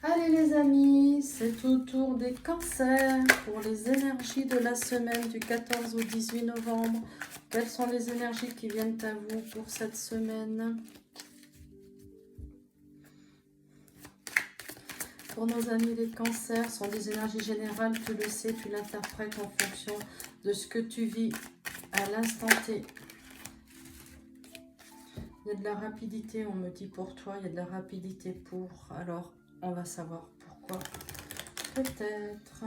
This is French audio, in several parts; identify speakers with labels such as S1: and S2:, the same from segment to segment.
S1: Allez les amis, c'est au tour des cancers pour les énergies de la semaine du 14 au 18 novembre. Quelles sont les énergies qui viennent à vous pour cette semaine? Pour nos amis les cancers, sont des énergies générales, tu le sais, tu l'interprètes en fonction de ce que tu vis à l'instant T. Il y a de la rapidité, on me dit pour toi, il y a de la rapidité pour, alors on va savoir pourquoi. Peut-être.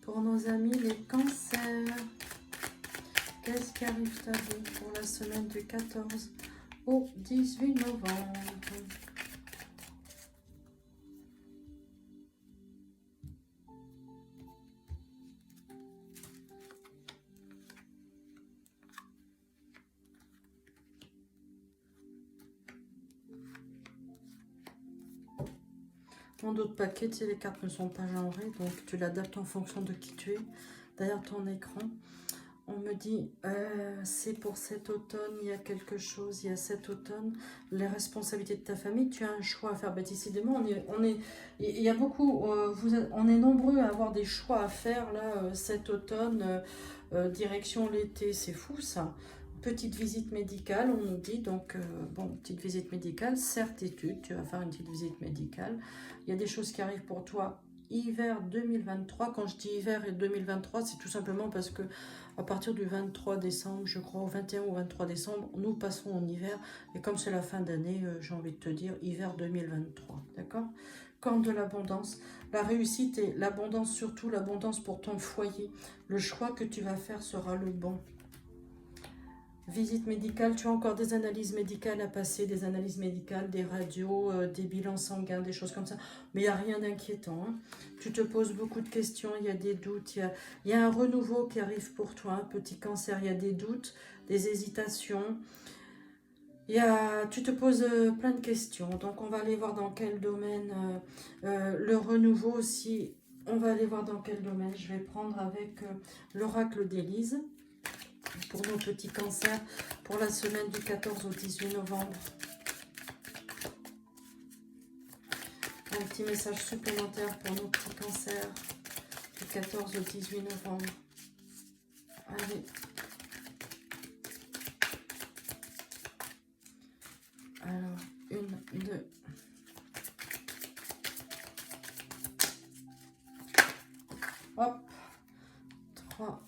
S1: Pour nos amis les cancers, qu'est-ce qui arrive à vous pour la semaine du 14 au 18 novembre? En d'autres paquets, tu sais, les cartes ne sont pas genrées, donc tu l'adaptes en fonction de qui tu es. Derrière ton écran, on me dit, c'est pour cet automne, il y a quelque chose, il y a cet automne, les responsabilités de ta famille, tu as un choix à faire. Décidément, il y a beaucoup, on est nombreux à avoir des choix à faire là, cet automne, direction l'été, c'est fou ça. Petite visite médicale, on nous dit, donc, bon, petite visite médicale, certitude, tu vas faire une petite visite médicale. Il y a des choses qui arrivent pour toi hiver 2023. Quand je dis hiver et 2023, c'est tout simplement parce que à partir du 23 décembre, je crois, au 21 ou 23 décembre, nous passerons en hiver. Et comme c'est la fin d'année, j'ai envie de te dire hiver 2023. D'accord? Quand de l'abondance, la réussite et l'abondance, surtout l'abondance pour ton foyer. Le choix que tu vas faire sera le bon. Visite médicale, tu as encore des analyses médicales à passer, des analyses médicales, des radios, des bilans sanguins, des choses comme ça. Mais il n'y a rien d'inquiétant. Hein. Tu te poses beaucoup de questions, il y a des doutes, il y a un renouveau qui arrive pour toi, un petit cancer, il y a des doutes, des hésitations. Tu te poses plein de questions. Donc on va aller voir dans quel domaine, le renouveau aussi, on va aller voir dans quel domaine. Je vais prendre avec l'oracle d'Élise pour nos petits cancers pour la semaine du 14 au 18 novembre. Un petit message supplémentaire pour nos petits cancers du 14 au 18 novembre. Allez. Alors, 1, 2. Hop. 3.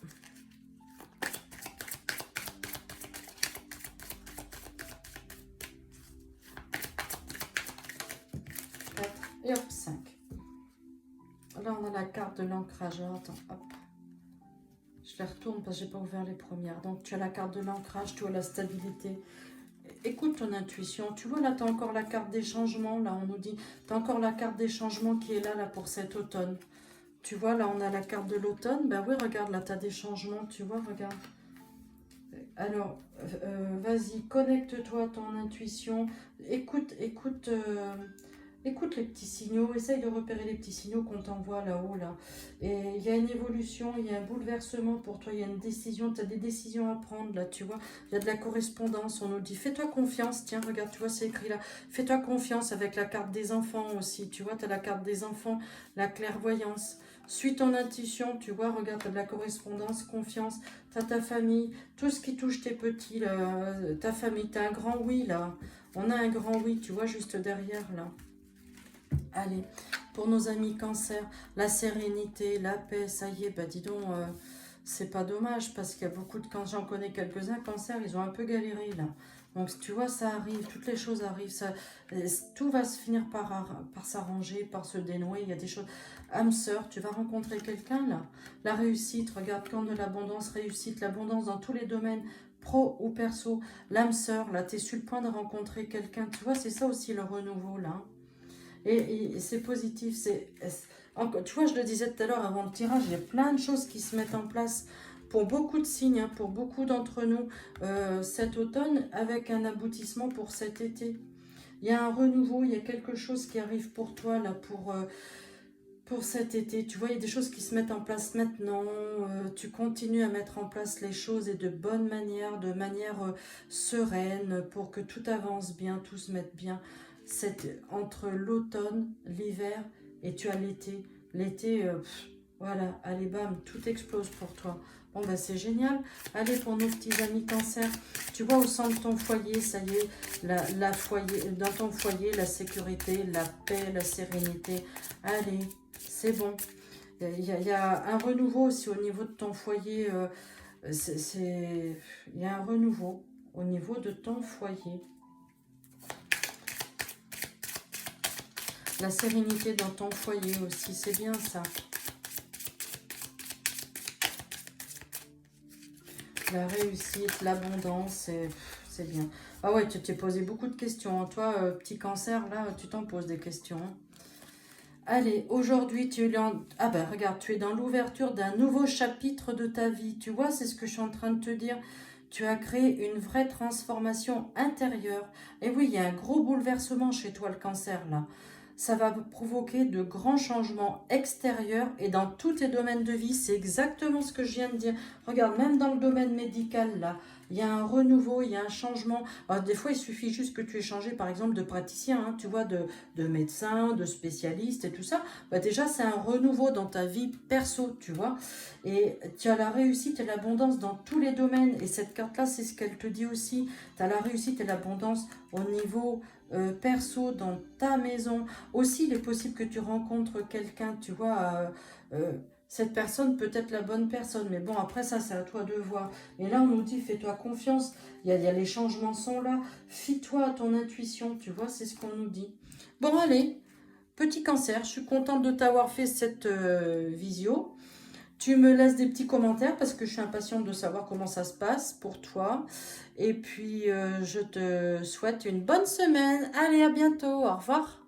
S1: 4 et hop, 5. Là, on a la carte de l'ancrage. Attends, hop. Je les retourne parce que j'ai pas ouvert les premières. Donc, tu as la carte de l'ancrage, tu as la stabilité. Écoute ton intuition. Tu vois, là, tu as encore la carte des changements. Là, on nous dit, tu as encore la carte des changements qui est là, pour cet automne. Tu vois, là, on a la carte de l'automne. Ben oui, regarde, là, tu as des changements. Tu vois, regarde. Alors, vas-y, connecte-toi à ton intuition. Écoute les petits signaux, essaye de repérer les petits signaux qu'on t'envoie là-haut, là. Et il y a une évolution, il y a un bouleversement pour toi, il y a une décision, tu as des décisions à prendre là, tu vois. Il y a de la correspondance, on nous dit, fais-toi confiance, tiens, regarde, tu vois, c'est écrit là. Fais-toi confiance avec la carte des enfants aussi, tu vois, tu as la carte des enfants, la clairvoyance. Suis ton intuition, tu vois, regarde, tu as de la correspondance, confiance, tu as ta famille, tout ce qui touche tes petits, là, ta famille, tu as un grand oui là. On a un grand oui, tu vois, juste derrière là. Allez, pour nos amis cancer, la sérénité, la paix, ça y est, bah dis donc, c'est pas dommage parce qu'il y a beaucoup de, quand j'en connais quelques-uns, cancer, ils ont un peu galéré là. Donc tu vois, ça arrive, toutes les choses arrivent, tout va se finir par s'arranger, par se dénouer, il y a des choses. Âme sœur, tu vas rencontrer quelqu'un là. La réussite, regarde, quand de l'abondance, réussite, l'abondance dans tous les domaines, pro ou perso. L'âme sœur, là, tu es sur le point de rencontrer quelqu'un, tu vois, c'est ça aussi le renouveau là. Et c'est positif. Tu vois, je le disais tout à l'heure avant le tirage, il y a plein de choses qui se mettent en place pour beaucoup de signes, hein, pour beaucoup d'entre nous cet automne, avec un aboutissement pour cet été. Il y a un renouveau, il y a quelque chose qui arrive pour toi là, pour cet été. Tu vois, il y a des choses qui se mettent en place maintenant. Tu continues à mettre en place les choses et de bonne manière, de manière sereine, pour que tout avance bien, tout se mette bien. entre l'automne, l'hiver et tu as l'été. L'été, voilà, allez bam, tout explose pour toi. Bon ben c'est génial. Allez pour nos petits amis cancer. Tu vois au sein de ton foyer, ça y est, dans ton foyer, la sécurité, la paix, la sérénité. Allez, c'est bon. Il y a un renouveau aussi au niveau de ton foyer. Il y a un renouveau au niveau de ton foyer. La sérénité dans ton foyer aussi, c'est bien ça. La réussite, l'abondance, c'est bien. Ah ouais, tu t'es posé beaucoup de questions. Hein. Toi, petit cancer, là, tu t'en poses des questions. Hein. Allez, aujourd'hui, tu es ah ben, regarde, tu es dans l'ouverture d'un nouveau chapitre de ta vie. Tu vois, c'est ce que je suis en train de te dire. Tu as créé une vraie transformation intérieure. Et oui, il y a un gros bouleversement chez toi, le cancer, là. Ça va provoquer de grands changements extérieurs et dans tous tes domaines de vie. C'est exactement ce que je viens de dire. Regarde, même dans le domaine médical, là, il y a un renouveau, il y a un changement. Alors, des fois, il suffit juste que tu aies changé, par exemple, de praticien, hein, tu vois, de médecin, de spécialiste et tout ça. Bah, déjà, c'est un renouveau dans ta vie perso, tu vois. Et tu as la réussite et l'abondance dans tous les domaines. Et cette carte-là, c'est ce qu'elle te dit aussi. Tu as la réussite et l'abondance au niveau perso, dans ta maison. Aussi, il est possible que tu rencontres quelqu'un, tu vois, cette personne peut être la bonne personne. Mais bon, après ça, c'est à toi de voir. Et là, on nous dit, fais-toi confiance. Il y a les changements sont là. Fie-toi à ton intuition, tu vois, c'est ce qu'on nous dit. Bon, allez, petit cancer, je suis contente de t'avoir fait cette visio. Tu me laisses des petits commentaires parce que je suis impatiente de savoir comment ça se passe pour toi. Et puis, je te souhaite une bonne semaine. Allez, à bientôt. Au revoir.